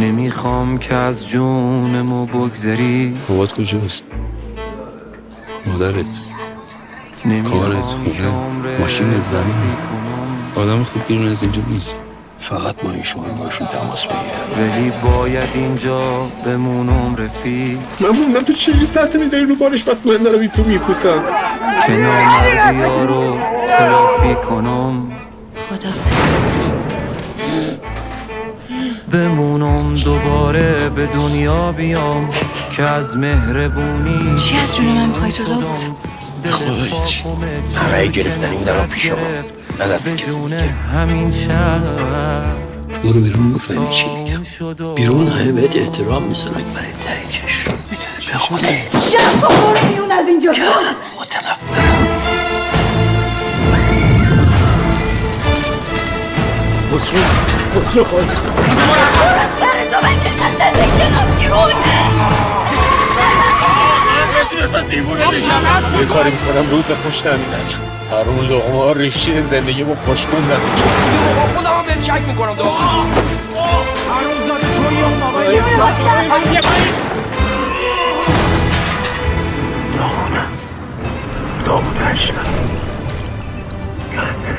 نمیخوام که از جونمو بگذری. بابات کجاست؟ مادرت؟ کارت؟ خونه؟ ماشین؟ زمین؟ آدم خوب بیرون از اینجا نیست. فقط با این شما باشون تماس بگیرم. ولی باید اینجا بمونم رفیق. من موندم تو چجوری ساعت میذاری رو بارش بس من دارم تو میپوسم که نامردی ها رو تلافی کنم. بمونم دوباره به دنیا بیام که از مهربونی. چی از جون من میخوای تو داوود؟ خواهیچ همه گرفتن این درم پیش آقا نه دست کسی دیگه. همین شهر برو بیرون بفهمی چی میگم. بیرون همه بهت احترام میذارن برای ته چشم میده. به خونه شب کن برو بیرون از اینجا. که ازت متنفرم. خسرو خواهد یه کاری میکنم روز خوش نمیدن. هر اون لقمه ها ریشه زندگی با خوشگون نداره. با خودم هم بهت شک میکنم دو هر روز زاده توی اون آقای داوود اشرف یادته